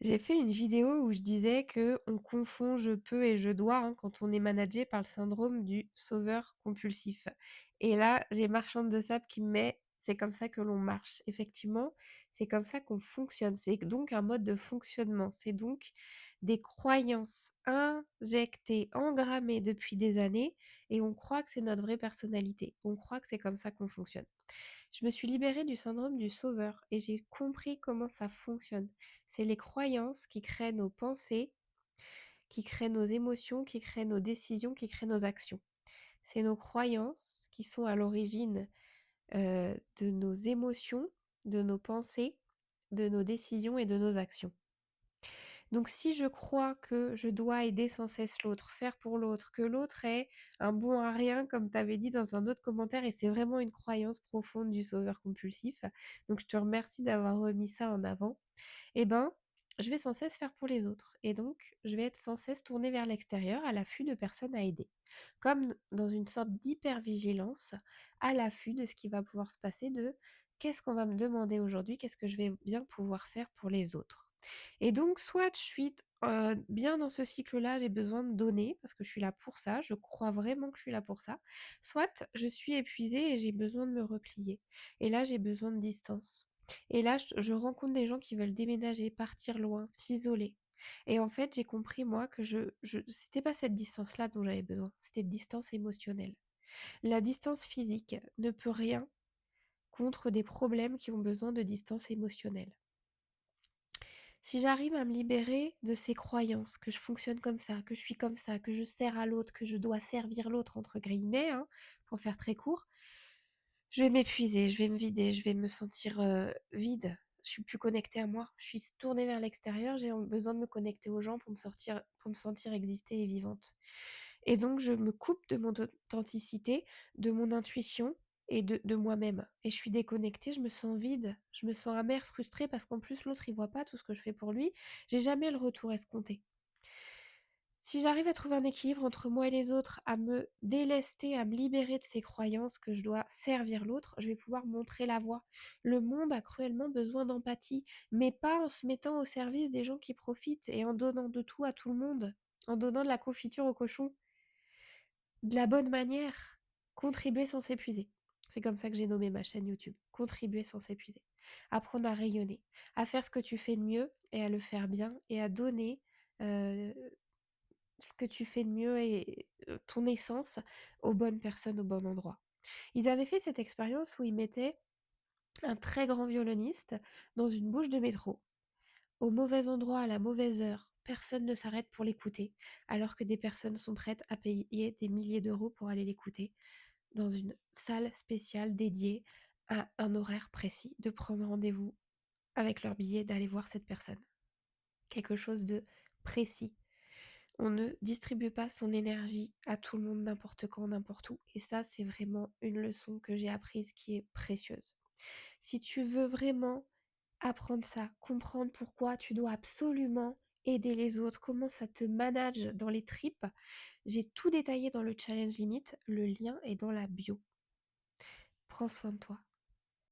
J'ai fait une vidéo où je disais que on confond je peux et je dois, hein, quand on est managé par le syndrome du sauveur compulsif. Et là, j'ai Marchande de Sable qui me met: «C'est comme ça que l'on marche». Effectivement, c'est comme ça qu'on fonctionne. C'est donc un mode de fonctionnement. C'est donc des croyances injectées, engrammées depuis des années et on croit que c'est notre vraie personnalité. On croit que c'est comme ça qu'on fonctionne. Je me suis libérée du syndrome du sauveur et j'ai compris comment ça fonctionne. C'est les croyances qui créent nos pensées, qui créent nos émotions, qui créent nos décisions, qui créent nos actions. C'est nos croyances qui sont à l'origine, de nos émotions, de nos pensées, de nos décisions et de nos actions. Donc si je crois que je dois aider sans cesse l'autre, faire pour l'autre, que l'autre est un bon à rien comme tu avais dit dans un autre commentaire et c'est vraiment une croyance profonde du sauveur compulsif, donc je te remercie d'avoir remis ça en avant. Eh ben, je vais sans cesse faire pour les autres et donc je vais être sans cesse tournée vers l'extérieur à l'affût de personnes à aider. Comme dans une sorte d'hypervigilance, à l'affût de ce qui va pouvoir se passer, de qu'est-ce qu'on va me demander aujourd'hui, qu'est-ce que je vais bien pouvoir faire pour les autres. Et donc soit je suis bien dans ce cycle-là, j'ai besoin de donner parce que je suis là pour ça, je crois vraiment que je suis là pour ça, soit je suis épuisée et j'ai besoin de me replier. Et là, j'ai besoin de distance. Et là, je rencontre des gens qui veulent déménager, partir loin, s'isoler. Et en fait, j'ai compris moi que je c'était pas cette distance-là dont j'avais besoin, c'était de distance émotionnelle. La distance physique ne peut rien contre des problèmes qui ont besoin de distance émotionnelle. Si j'arrive à me libérer de ces croyances, que je fonctionne comme ça, que je suis comme ça, que je sers à l'autre, que je dois servir l'autre entre guillemets, hein, pour faire très court, je vais m'épuiser, je vais me vider, je vais me sentir, vide. Je suis plus connectée à moi. Je suis tournée vers l'extérieur, j'ai besoin de me connecter aux gens pour me sentir exister et vivante. Et donc je me coupe de mon authenticité, de mon intuition et de moi-même. Et je suis déconnectée, je me sens vide, je me sens amère, frustrée parce qu'en plus l'autre il voit pas tout ce que je fais pour lui. J'ai jamais le retour escompté. Si j'arrive à trouver un équilibre entre moi et les autres, à me délester, à me libérer de ces croyances que je dois servir l'autre, je vais pouvoir montrer la voie. Le monde a cruellement besoin d'empathie, mais pas en se mettant au service des gens qui profitent et en donnant de tout à tout le monde, en donnant de la confiture au cochon. De la bonne manière, contribuer sans s'épuiser. C'est comme ça que j'ai nommé ma chaîne YouTube. Contribuer sans s'épuiser. Apprendre à rayonner, à faire ce que tu fais de mieux et à le faire bien et à donner euh, ce que tu fais de mieux et ton essence aux bonnes personnes au bon endroit. Ils avaient fait cette expérience où ils mettaient un très grand violoniste dans une bouche de métro, au mauvais endroit, à la mauvaise heure. Personne ne s'arrête pour l'écouter, alors que des personnes sont prêtes à payer des milliers d'euros pour aller l'écouter dans une salle spéciale dédiée à un horaire précis, de prendre rendez-vous avec leur billet, d'aller voir cette personne. Quelque chose de précis. On ne distribue pas son énergie à tout le monde n'importe quand, n'importe où. Et ça, c'est vraiment une leçon que j'ai apprise qui est précieuse. Si tu veux vraiment apprendre ça, comprendre pourquoi tu dois absolument aider les autres, comment ça te manage dans les tripes, j'ai tout détaillé dans le challenge limite. Le lien est dans la bio. Prends soin de toi.